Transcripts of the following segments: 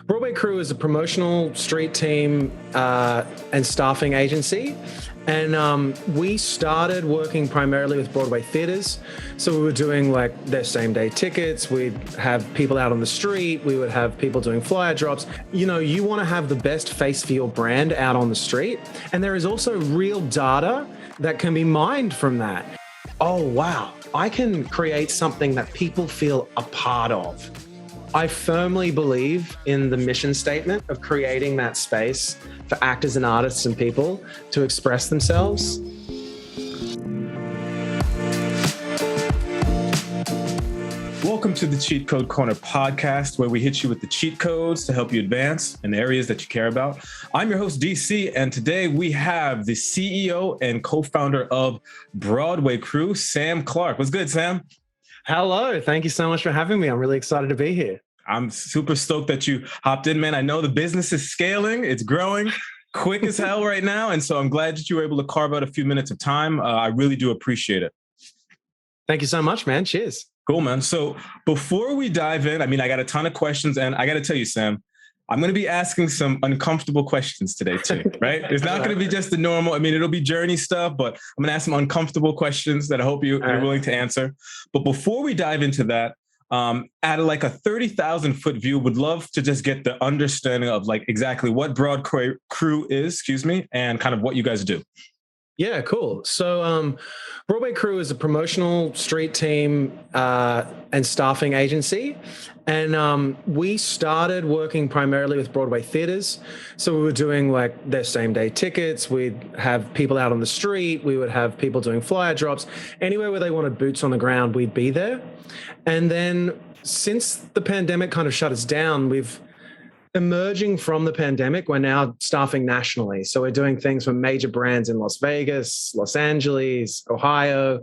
Broadway Crew is a promotional street team and staffing agency. And we started working primarily with Broadway theaters. So we were doing like their same day tickets. We'd have people out on the street. We would have people doing flyer drops. You know, you want to have the best face for your brand out on the street. And there is also real data that can be mined from that. Oh, wow. I can create something that people feel a part of. I firmly believe in the mission statement of creating that space for actors and artists and people to express themselves. Welcome to the Cheat Code Corner podcast, where we hit you with the cheat codes to help you advance in the areas that you care about. I'm your host, DC, and today we have the CEO and co-founder of Broadway Crew, Sam Clark. What's good, Sam? Hello. Thank you so much for having me. I'm really excited to be here. I'm super stoked that you hopped in, man. I know the business is scaling. It's growing quick as hell right now. And so I'm glad that you were able to carve out a few minutes of time. I really do appreciate it. Thank you so much, man. Cheers. Cool, man. So before we dive in, I got a ton of questions, and I got to tell you, Sam, I'm going to be asking some uncomfortable questions today too, right? It's not going to be just the normal. It'll be journey stuff, but I'm going to ask some uncomfortable questions that I hope you're willing to answer. But before we dive into that, at like a 30,000 foot view, would love to just get the understanding of like exactly what Broadway Crew is, and kind of what you guys do. Yeah, cool. So Broadway Crew is a promotional street team and staffing agency. And we started working primarily with Broadway theaters. So we were doing like their same day tickets. We'd have people out on the street. We would have people doing flyer drops. Anywhere where they wanted boots on the ground, we'd be there. And then since the pandemic kind of shut us down, emerging from the pandemic, we're now staffing nationally. So we're doing things for major brands in Las Vegas, Los Angeles, Ohio,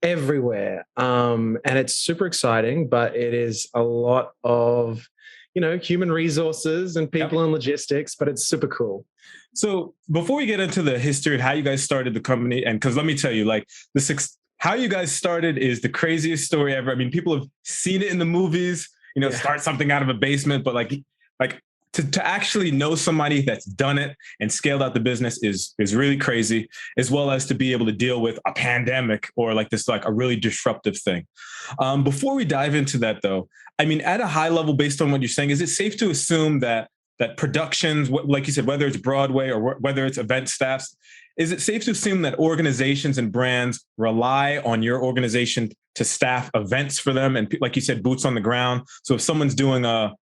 everywhere. And it's super exciting, but it is a lot of, human resources and people and logistics, but it's super cool. So before we get into the history of how you guys started the company, and because let me tell you, like how you guys started is the craziest story ever. People have seen it in the movies, start something out of a basement, but like to actually know somebody that's done it and scaled out the business is really crazy, as well as to be able to deal with a pandemic or like this, like a really disruptive thing. Before we dive into that though, at a high level, based on what you're saying, is it safe to assume that productions, like you said, whether it's Broadway or whether it's event staffs, is it safe to assume that organizations and brands rely on your organization to staff events for them? And like you said, boots on the ground. So if someone's doing a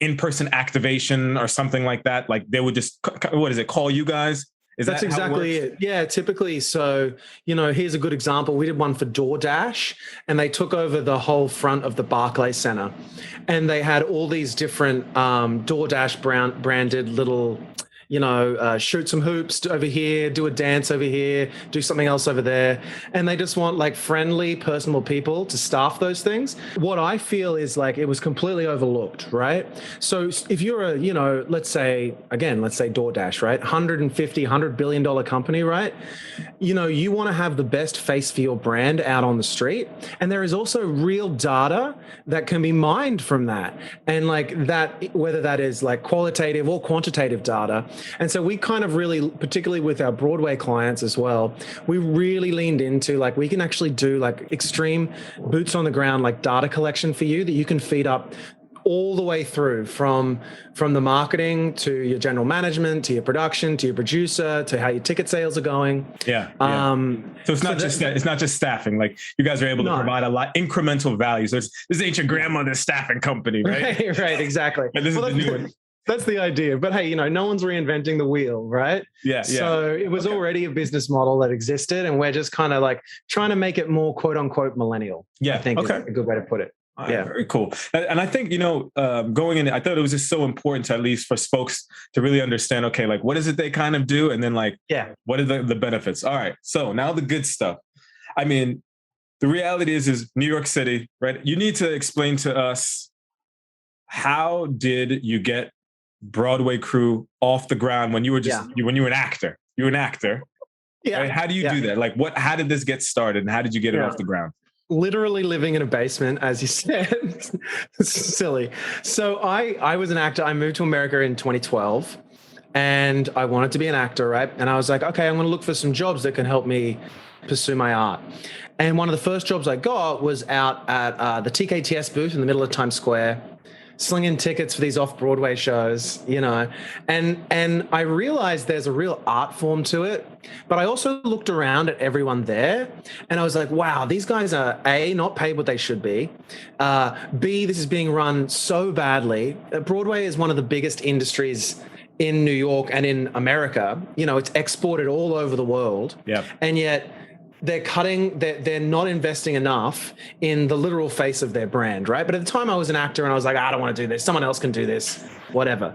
in-person activation or something like that, like they would just, call you guys? That's exactly it. Yeah, typically. So, here's a good example. We did one for DoorDash, and they took over the whole front of the Barclays Center. And they had all these different DoorDash branded little, shoot some hoops over here, do a dance over here, do something else over there. And they just want like friendly, personable people to staff those things. What I feel is like it was completely overlooked, right? So if you're let's say DoorDash, right? $100 billion company, right? You want to have the best face for your brand out on the street. And there is also real data that can be mined from that. And like that, whether that is like qualitative or quantitative data. And so we kind of really, particularly with our Broadway clients as well, we really leaned into like, we can actually do like extreme boots on the ground, like data collection for you that you can feed up all the way through from the marketing to your general management, to your production, to your producer, to how your ticket sales are going. Yeah. So it's not just staffing. Like you guys are able to provide a lot incremental value. So this ain't your grandmother's staffing company, right? Right, exactly. And this is the new one. That's the idea. But hey, no one's reinventing the wheel, right? Yeah. So it was already a business model that existed, and we're just kind of like trying to make it more quote unquote millennial. Yeah. I think is a good way to put it. Yeah, very cool. And I think, going in, I thought it was just so important to at least for folks to really understand, okay, like what is it they kind of do? And then like, what are the benefits? All right. So now the good stuff. The reality is New York City, right? You need to explain to us, how did you get Broadway Crew off the ground when you were when you were an actor? You were an actor. Yeah. Right? How do you do that? Like how did this get started and how did you get it off the ground? literally living in a basement, as you said. Silly. So I was an actor. I moved to America in 2012 and I wanted to be an actor, right? And I was like, okay, I'm going to look for some jobs that can help me pursue my art. And one of the first jobs I got was out at the TKTS booth in the middle of Times Square, slinging tickets for these off-Broadway shows, and I realized there's a real art form to it. But I also looked around at everyone there and I was like, wow, these guys are A, not paid what they should be. B, this is being run so badly. Broadway is one of the biggest industries in New York and in America. It's exported all over the world. Yeah. And yet they're not investing enough in the literal face of their brand, right? But at the time I was an actor and I was like, I don't want to do this. Someone else can do this, whatever.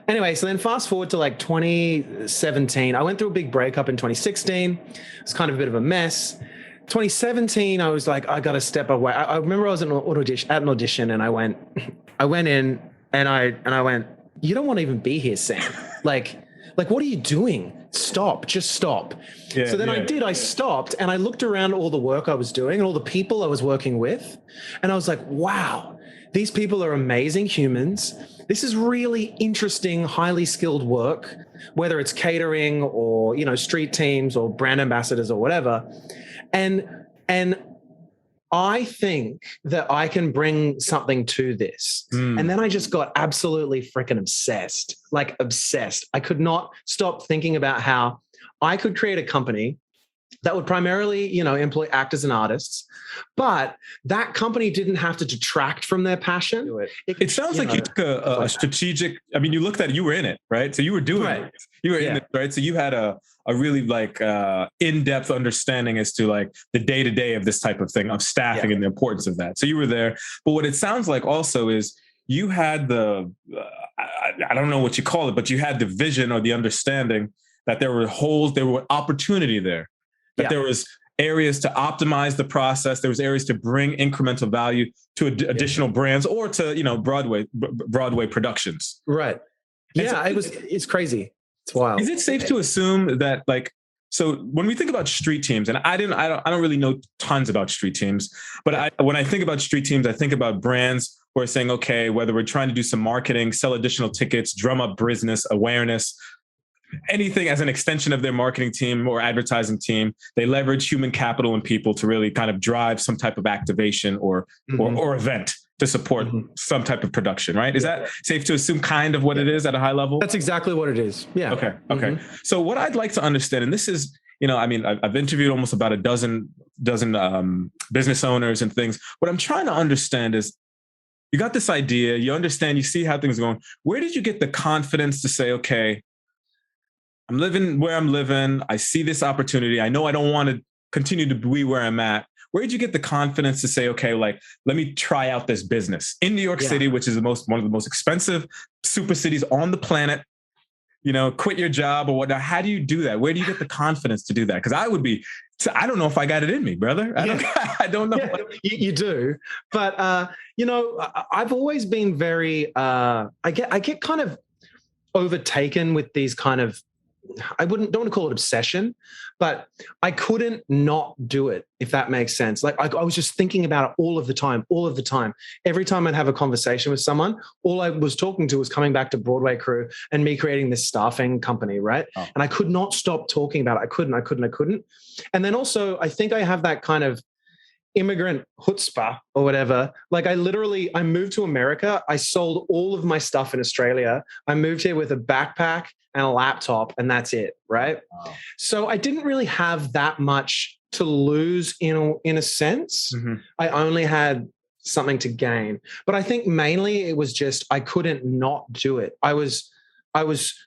Anyway, so then fast forward to like 2017. I went through a big breakup in 2016. It's kind of a bit of a mess. 2017, I was like, I got to step away. I remember I was at an audition and I went in and I went, you don't want to even be here, Sam. Like, what are you doing? Stop, just stop. Yeah, so then I stopped and I looked around all the work I was doing and all the people I was working with. And I was like, wow, these people are amazing humans. This is really interesting, highly skilled work, whether it's catering or, street teams or brand ambassadors or whatever. And I think that I can bring something to this. And then I just got absolutely freaking obsessed, like obsessed. I could not stop thinking about how I could create a company that would primarily, employ actors and artists, but that company didn't have to detract from their passion. It sounds like you took a strategic, you looked at it, you were in it, right? So you were doing it. You were in it, right? So you had a really in-depth understanding as to like the day-to-day of this type of thing, of staffing and the importance of that. So you were there. But what it sounds like also is you had I don't know what you call it, but you had the vision or the understanding that there were holes, there were opportunity there. That there was areas to optimize the process. There was areas to bring incremental value to additional brands or to, Broadway productions. Right. Yeah, it's crazy. It's wild. Is it safe to assume that so when we think about street teams, and I don't really know tons about street teams, but when I think about street teams, I think about brands who are saying, okay, whether we're trying to do some marketing, sell additional tickets, drum up business awareness, anything as an extension of their marketing team or advertising team, they leverage human capital and people to really kind of drive some type of activation or event to support some type of production, right? Is that safe to assume kind of what it is at a high level? That's exactly what it is. Yeah. Okay. So what I'd like to understand, and this is, I've interviewed almost about a dozen business owners and things. What I'm trying to understand is, you got this idea, you understand, you see how things are going. Where did you get the confidence to say, okay, I'm living where I'm living. I see this opportunity. I know I don't want to continue to be where I'm at. Where did you get the confidence to say, okay, let me try out this business in New York City, which is one of the most expensive super cities on the planet? Quit your job or whatnot. How do you do that? Where do you get the confidence to do that? Because I don't know if I got it in me, brother. I don't know. Yeah, you do. But, I've always been very, I get kind of overtaken with these kind of, don't want to call it obsession, but I couldn't not do it, if that makes sense. Like I was just thinking about it all of the time. Every time I'd have a conversation with someone, all I was talking to was coming back to Broadway Crew and me creating this staffing company, right? Oh. And I could not stop talking about it. I couldn't. And then also, I think I have that kind of immigrant chutzpah or whatever. Like I moved to America. I sold all of my stuff in Australia. I moved here with a backpack and a laptop, and that's it, right? Wow. So I didn't really have that much to lose in a sense. I only had something to gain. But I think mainly it was just I couldn't not do it. I was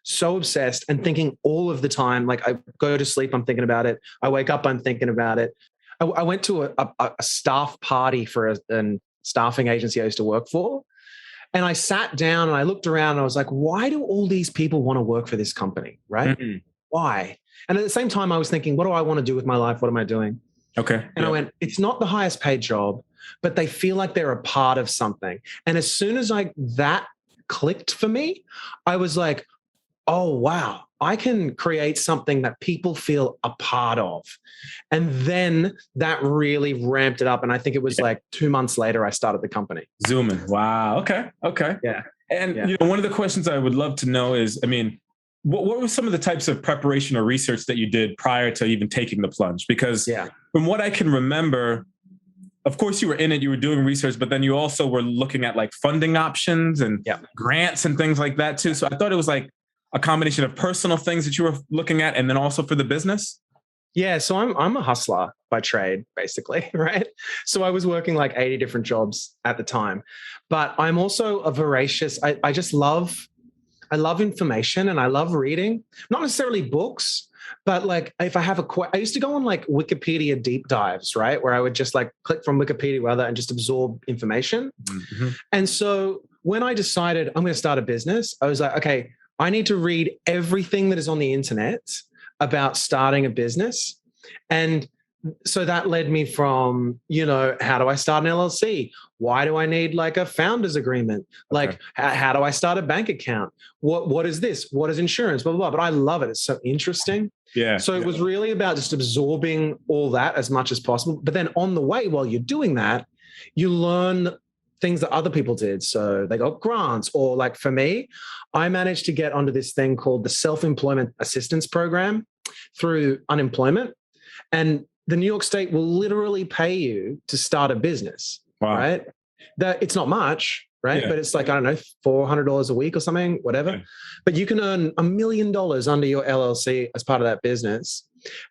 so obsessed and thinking all of the time. Like I go to sleep, I'm thinking about it. I wake up, I'm thinking about it. I went to a staff party for a staffing agency I used to work for. And I sat down and I looked around and I was like, why do all these people want to work for this company, right? Why? And at the same time, I was thinking, what do I want to do with my life? What am I doing? Okay. And I went, it's not the highest paid job, but they feel like they're a part of something. And as soon as that clicked for me, I was like, oh, wow, I can create something that people feel a part of. And then that really ramped it up. And I think it was like 2 months later, I started the company. Zooming. Wow. Okay. Okay. Yeah. And you know, one of the questions I would love to know is, I mean, what were some of the types of preparation or research that you did prior to even taking the plunge? Because from what I can remember, of course you were in it, you were doing research, but then you also were looking at like funding options and grants and things like that too. So I thought it was like a combination of personal things that you were looking at and then also for the business. Yeah, so I'm a hustler by trade, basically, right? So I was working like 80 different jobs at the time, but I'm also a voracious. I love information and I love reading. Not necessarily books, but like if I have I used to go on like Wikipedia deep dives, right, where I would just like click from Wikipedia rather and just absorb information. Mm-hmm. And so when I decided I'm going to start a business, I was like, okay, I need to read everything that is on the internet about starting a business. And so that led me from, you know, how do I start an LLC? Why do I need like a founder's agreement? Like, how do I start a bank account? What is this? What is insurance? Blah, blah, blah. But I love it. It's so interesting. Yeah. So it was really about just absorbing all that as much as possible. But then on the way, while you're doing that, you learn things that other people did. So they got grants, or like for me, I managed to get onto this thing called the Self-Employment Assistance Program through unemployment. And the New York State will literally pay you to start a business, right? That it's not much, right? But it's like, I don't know, $400 a week or something, whatever. Okay. But you can earn $1 million under your LLC as part of that business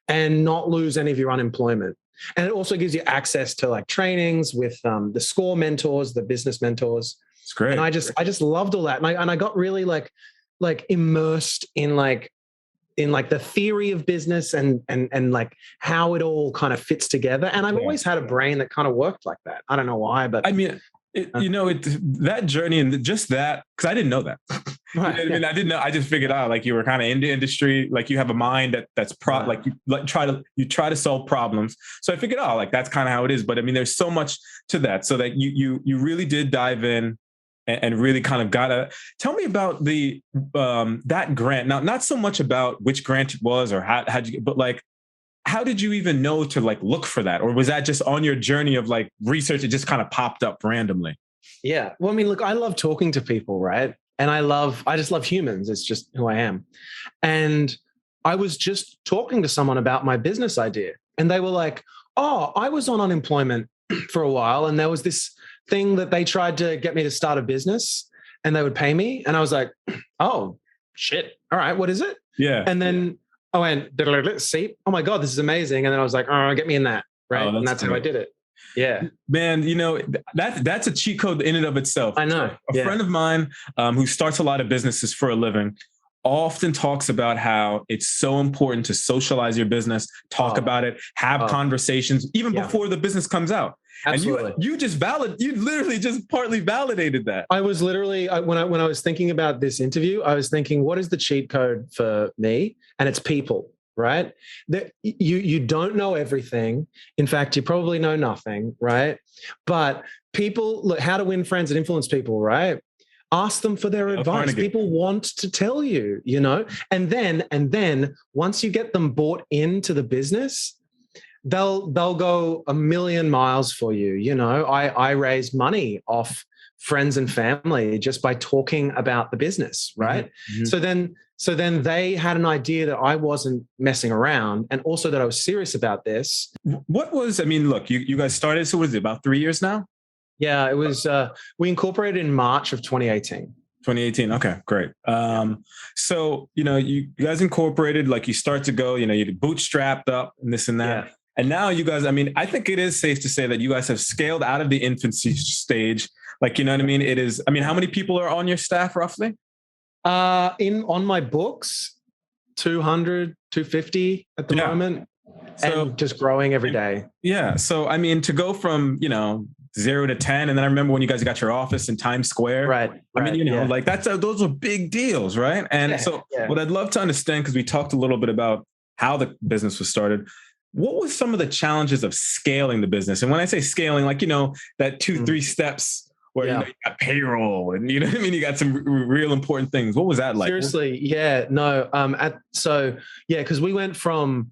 and not lose any of your unemployment. And it also gives you access to like trainings with the SCORE mentors, the business mentors. It's great. And I just loved all that. And I got really like immersed in the theory of business and like how it all kind of fits together. And I've always had a brain that kind of worked like that. I don't know why, but I mean, that journey and just that, because I didn't know that. Right. You know what I mean? I didn't know. I just figured out like you were kind of in the industry, like you have a mind that's like you try to solve problems. So I figured out like that's kind of how it is. But I mean, there's so much to that. So that you really did dive in and really kind of tell me about the that grant. Now, not so much about which grant it was or how'd you get, but like how did you even know to like look for that? Or was that just on your journey of like research? It just kind of popped up randomly. Yeah. Well, I mean, look, I love talking to people, right? And I just love humans. It's just who I am. And I was just talking to someone about my business idea. And they were like, oh, I was on unemployment for a while. And there was this thing that they tried to get me to start a business and they would pay me. And I was like, oh, shit. All right. What is it? Yeah. And then I went, see, oh my God, this is amazing. And then I was like, oh, get me in that. Right. And that's how I did it. Yeah, man, you know, that's a cheat code in and of itself. I know. A friend of mine who starts a lot of businesses for a living often talks about how it's so important to socialize your business, talk about it, have conversations even before the business comes out. Absolutely. And you literally just partly validated that. I was literally, when I was thinking about this interview, I was thinking, what is the cheat code for me? And it's people. Right? That you don't know everything. In fact, you probably know nothing, right? But people, look, how to win friends and influence people, right? Ask them for their advice. People want to tell you, you know, and then once you get them bought into the business, they'll go a million miles for you. You know, I raise money off friends and family just by talking about the business, right? Mm-hmm. So then they had an idea that I wasn't messing around and also that I was serious about this. Look, you guys started, so was it about 3 years now? Yeah, it was, we incorporated in March of 2018. 2018. Okay, great. So, you know, you guys incorporated, like you start to go, you know, you bootstrapped up and this and that. Yeah. And now you guys, I mean, I think it is safe to say that you guys have scaled out of the infancy stage. Like, you know what I mean? It is, I mean, how many people are on your staff roughly? On my books, 200, 250 at the moment. So, and just growing every day. Yeah. So, I mean, to go from, you know, 0 to 10. And then I remember when you guys got your office in Times Square. Right. I mean, you know, like those are big deals. Right. And what I'd love to understand, because we talked a little bit about how the business was started. What was some of the challenges of scaling the business? And when I say scaling, like, you know, that 2-3 steps where you know you got payroll and you know what I mean. You got some real important things. What was that like? Seriously, yeah, no. Because we went from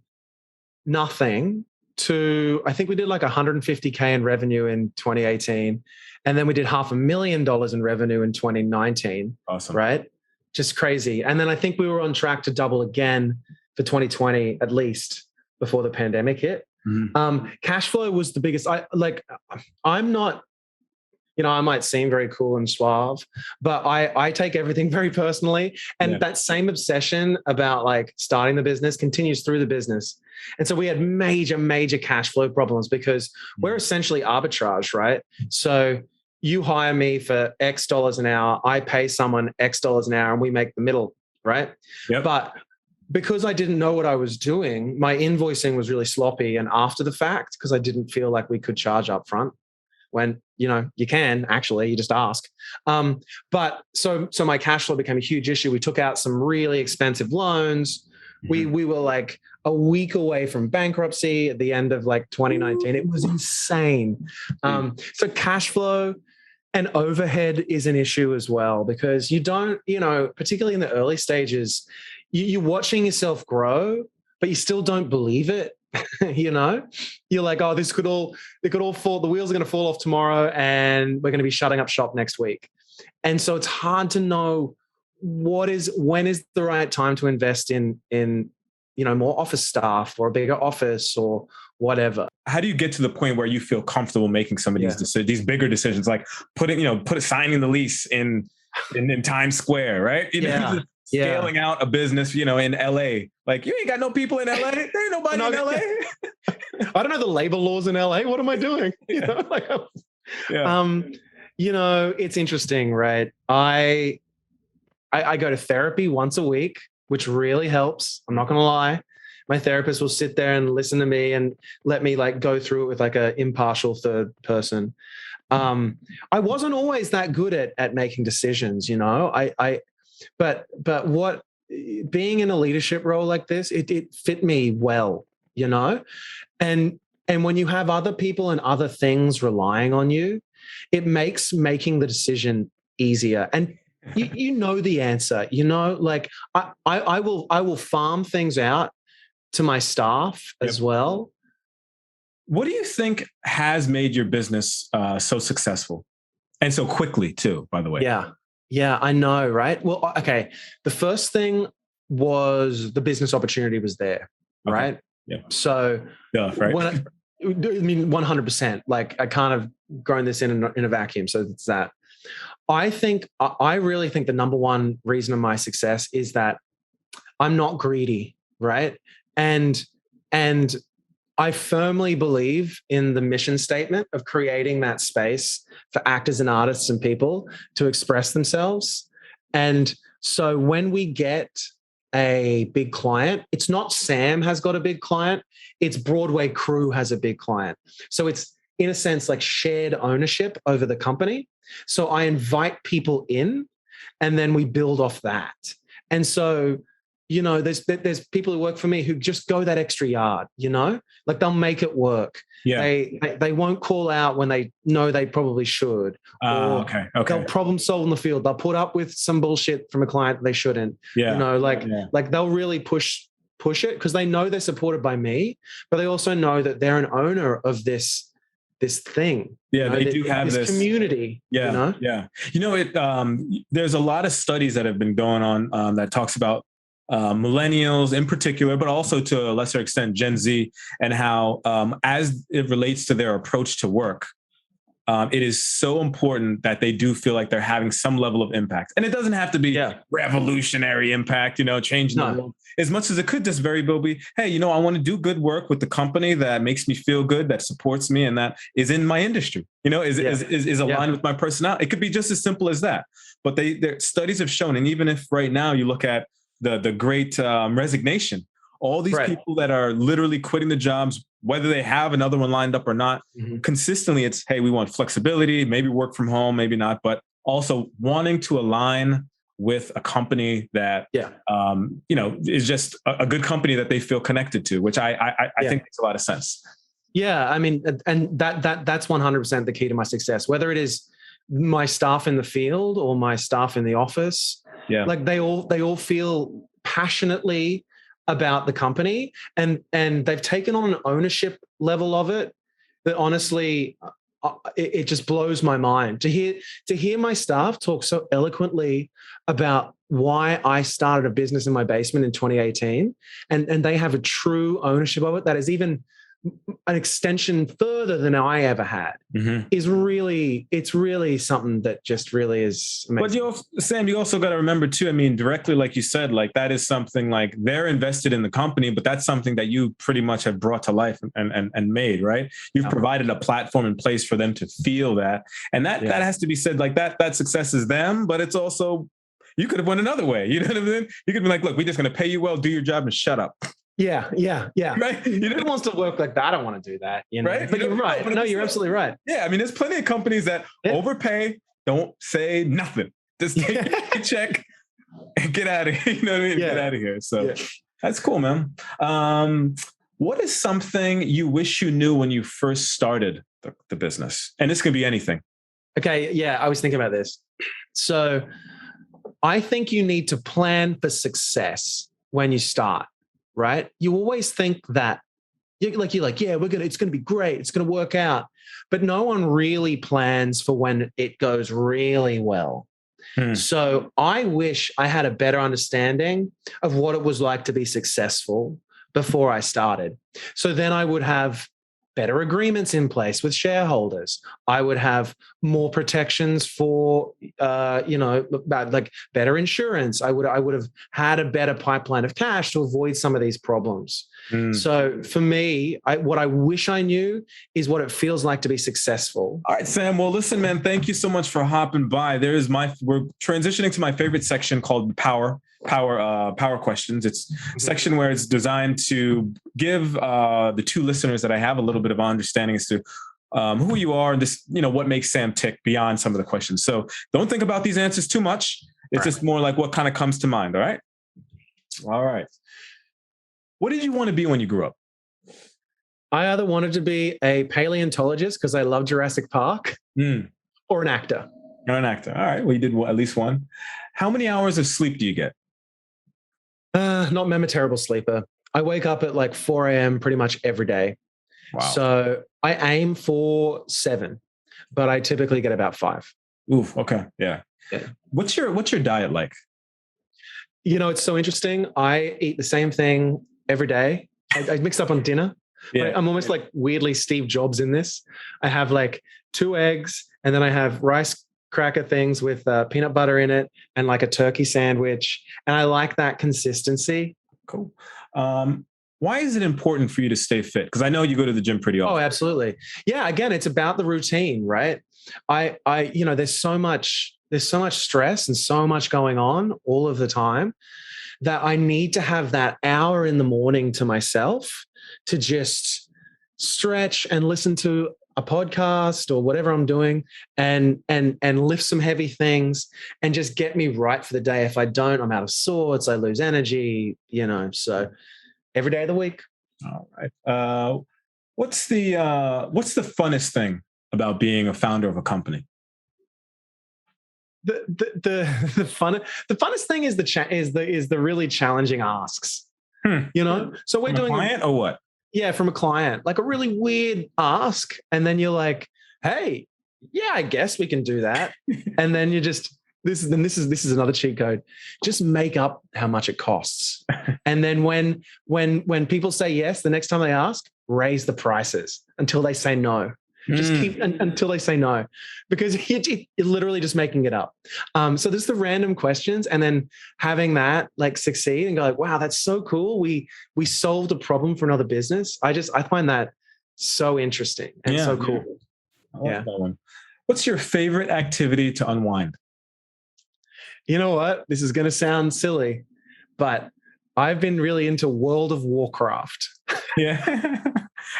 nothing to, I think we did like 150K in revenue in 2018, and then we did $500,000 in revenue in 2019. Awesome, right? Just crazy. And then I think we were on track to double again for 2020 at least before the pandemic hit. Cash flow was the biggest. I'm not, I might seem very cool and suave, but I take everything very personally. And that same obsession about like starting the business continues through the business. And so we had major, major cash flow problems because we're essentially arbitrage, right? So you hire me for X dollars an hour, I pay someone X dollars an hour, and we make the middle, right? Yep. But because I didn't know what I was doing, my invoicing was really sloppy and after the fact, because I didn't feel like we could charge up front when, you can actually, you just ask. But so my cash flow became a huge issue. We took out some really expensive loans. We were like a week away from bankruptcy at the end of like 2019. It was insane. So cash flow and overhead is an issue as well, because you don't, particularly in the early stages, you're watching yourself grow, but you still don't believe it. You're like, oh, it could all fall. The wheels are going to fall off tomorrow and we're going to be shutting up shop next week. And so it's hard to know when is the right time to invest in more office staff or a bigger office or whatever. How do you get to the point where you feel comfortable making some of these bigger decisions, like signing the lease in Times Square, right? Scaling out a business, in LA. Like, you ain't got no people in LA. There ain't nobody in LA. I don't know the labor laws in LA. What am I doing? It's interesting, right? I go to therapy once a week, which really helps. I'm not going to lie. My therapist will sit there and listen to me and let me like go through it with like an impartial third person. I wasn't always that good at making decisions, but what being in a leadership role like this, it fit me well, and when you have other people and other things relying on you, it makes making the decision easier. And you know the answer, like I will farm things out to my staff as well. What do you think has made your business so successful and so quickly too, by the way? Yeah, I know, right? Well, okay. The first thing was the business opportunity was there, right? Yeah. So right. 100%. Like I can't have grown this in a vacuum. So it's that. I really think the number one reason of my success is that I'm not greedy, right? And I firmly believe in the mission statement of creating that space for actors and artists and people to express themselves. And so when we get a big client, it's not Sam has got a big client, it's Broadway Crew has a big client. So it's in a sense like shared ownership over the company. So I invite people in and then we build off that. And so, there's people who work for me who just go that extra yard, like they'll make it work. Yeah. They won't call out when they know they probably should. Okay. They'll problem solve in the field. They'll put up with some bullshit from a client they shouldn't. Yeah. Like they'll really push it because they know they're supported by me, but they also know that they're an owner of this thing. Yeah, they do have this community. Yeah. There's a lot of studies that have been going on that talks about millennials in particular, but also to a lesser extent, Gen Z, and how as it relates to their approach to work, it is so important that they do feel like they're having some level of impact. And it doesn't have to be revolutionary impact, changing the world. As much as it could just very well be, hey, I want to do good work with the company that makes me feel good, that supports me, and that is in my industry, is aligned with my personality. It could be just as simple as that. But their studies have shown, and even if right now you look at the great resignation, all these people that are literally quitting the jobs, whether they have another one lined up or not, consistently it's, hey, we want flexibility, maybe work from home, maybe not, but also wanting to align with a company that, is just a good company that they feel connected to, which I think makes a lot of sense. Yeah. I mean, and that's 100% the key to my success, whether it is my staff in the field or my staff in the office, Yeah. like they all feel passionately about the company, and they've taken on an ownership level of it that honestly, it just blows my mind to hear my staff talk so eloquently about why I started a business in my basement in 2018, and they have a true ownership of it that is even an extension further than I ever had. It's really something that just really is amazing. But Sam, you also got to remember too, I mean, directly, like you said, like that is something like they're invested in the company, but that's something that you pretty much have brought to life and made, right? You've provided a platform in place for them to feel that. And that has to be said, like that success is them, but it's also, you could have went another way. You know what I mean? You could be like, look, we're just going to pay you well, do your job and shut up. Yeah. Right? Who wants to work like that? I don't want to do that. Right? But you're right. No, you're absolutely right. Yeah. I mean, there's plenty of companies that overpay, don't say nothing. Just take a check and get out of here. You know what I mean? Get out of here. So that's cool, man. What is something you wish you knew when you first started the business? And this could be anything. Okay. Yeah. I was thinking about this. So I think you need to plan for success when you start. Right? You always think that you're like, yeah, it's going to be great. It's going to work out. But no one really plans for when it goes really well. So I wish I had a better understanding of what it was like to be successful before I started. So then I would have better agreements in place with shareholders. I would have more protections for, like better insurance. I would have had a better pipeline of cash to avoid some of these problems. So for me, what I wish I knew is what it feels like to be successful. All right, Sam. Well, listen, man, thank you so much for hopping by. We're transitioning to my favorite section called Power Questions. It's a section where it's designed to give the two listeners that I have a little bit of understanding as to who you are and this, what makes Sam tick beyond some of the questions. So don't think about these answers too much. It's just more like what kind of comes to mind. All right. All right. What did you want to be when you grew up? I either wanted to be a paleontologist because I love Jurassic Park, or an actor. You're an actor. All right. Well, you did at least one. How many hours of sleep do you get? Not I'm a terrible sleeper. I wake up at like 4 a.m. pretty much every day. Wow. So I aim for 7, but I typically get about 5. Oof. Okay. Yeah. What's your diet like? It's so interesting. I eat the same thing every day. I mix up on dinner. Yeah. I'm almost like weirdly Steve Jobs in this. I have like 2 eggs, and then I have rice cracker things with peanut butter in it and like a turkey sandwich. And I like that consistency. Cool. Why is it important for you to stay fit? Because I know you go to the gym pretty often. Oh, absolutely. Yeah. Again, it's about the routine, right? There's so much stress and so much going on all of the time that I need to have that hour in the morning to myself to just stretch and listen to a podcast or whatever I'm doing and lift some heavy things and just get me right for the day. If I don't, I'm out of sorts. I lose energy, so every day of the week. All right. What's the funnest thing about being a founder of a company? The funnest thing is the really challenging asks. So we're doing a client or what? Yeah, from a client, like a really weird ask, and then you're like, "Hey, yeah, I guess we can do that," and then you just this is another cheat code. Just make up how much it costs, and then when people say yes, the next time they ask, raise the prices until they say no. Just keep until they say no, because you're literally just making it up. So there's the random questions, and then having that like succeed and go like, wow, that's so cool. We solved a problem for another business. I find that so interesting and so cool. I like that one. What's your favorite activity to unwind? You know what? This is going to sound silly, but I've been really into World of Warcraft. Yeah.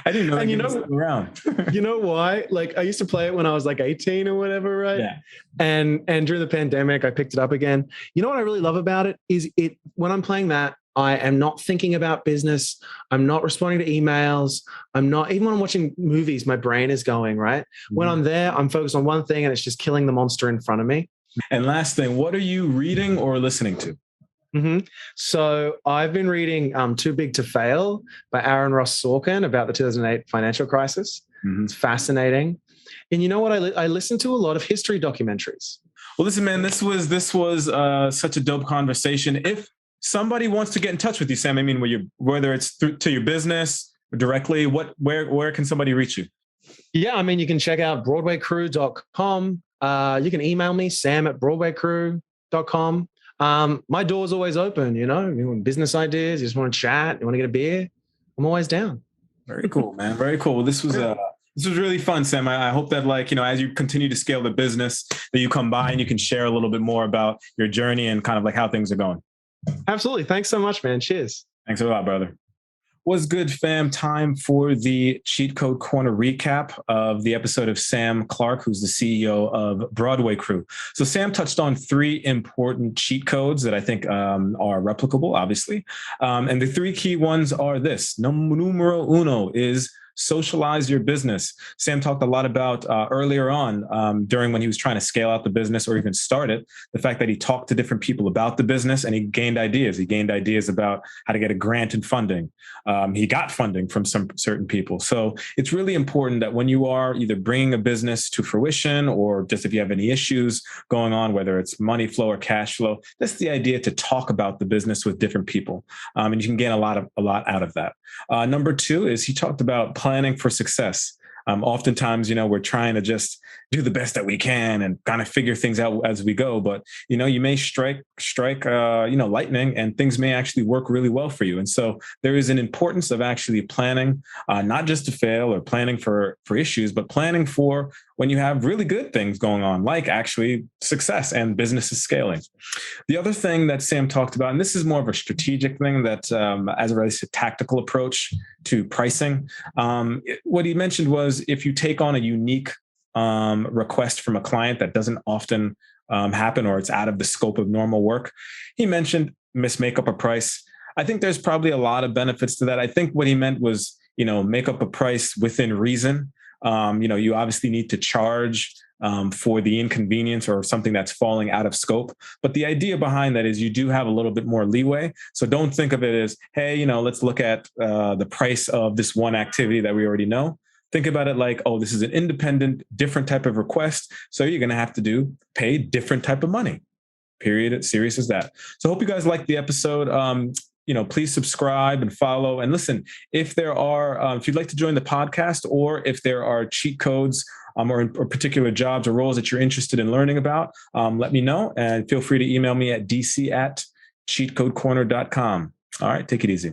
I didn't know that And game was still around. you know why? Like I used to play it when I was like 18 or whatever, right? Yeah. And during the pandemic, I picked it up again. You know what I really love about it is when I'm playing that, I am not thinking about business. I'm not responding to emails. I'm not, even when I'm watching movies, my brain is going, right? When I'm there, I'm focused on one thing and it's just killing the monster in front of me. And last thing, what are you reading or listening to? So I've been reading Too Big to Fail by Aaron Ross Sorkin about the 2008 financial crisis. It's fascinating. And you know what? I listen to a lot of history documentaries. Well, listen, man, this was such a dope conversation. If somebody wants to get in touch with you, Sam, I mean, whether it's to your business or directly, where can somebody reach you? Yeah, I mean, you can check out BroadwayCrew.com. You can email me, sam@BroadwayCrew.com. My door's always open, you want business ideas, you just want to chat, you want to get a beer, I'm always down. Very cool, man. Very cool. Well, this was really fun, Sam. I hope that as you continue to scale the business, that you come by and you can share a little bit more about your journey and kind of like how things are going. Absolutely. Thanks so much, man. Cheers. Thanks a lot, brother. What's good, fam? Time for the Cheat Code Corner recap of the episode of Sam Clark, who's the CEO of Broadway Crew. So Sam touched on 3 important cheat codes that I think are replicable, obviously. And the 3 key ones are this. Numero uno is socialize your business. Sam talked a lot about earlier on during when he was trying to scale out the business or even start it, the fact that he talked to different people about the business and he gained ideas. He gained ideas about how to get a grant and funding. He got funding from some certain people. So it's really important that when you are either bringing a business to fruition or just if you have any issues going on, whether it's money flow or cash flow, that's the idea to talk about the business with different people. And you can gain a lot out of that. Number 2 is he talked about planning for success. Oftentimes, we're trying to just do the best that we can and kind of figure things out as we go. But, you may strike lightning and things may actually work really well for you. And so there is an importance of actually planning, not just to fail or planning for issues, but planning for when you have really good things going on, like actually success and business is scaling. The other thing that Sam talked about, and this is more of a strategic thing that as it relates to tactical approach to pricing, what he mentioned was if you take on a unique request from a client that doesn't often happen or it's out of the scope of normal work, he mentioned make up a price. I think there's probably a lot of benefits to that. I think what he meant was, make up a price within reason. You obviously need to charge for the inconvenience or something that's falling out of scope. But the idea behind that is you do have a little bit more leeway. So don't think of it as, hey, let's look at the price of this one activity that we already know. Think about it like, oh, this is an independent, different type of request. So you're going to have to pay different type of money. Period. It's serious as that. So I hope you guys liked the episode. Please subscribe and follow. And listen, if there are, if you'd like to join the podcast or if there are cheat codes or particular jobs or roles that you're interested in learning about, let me know and feel free to email me at dc@cheatcodecorner.com. All right, take it easy.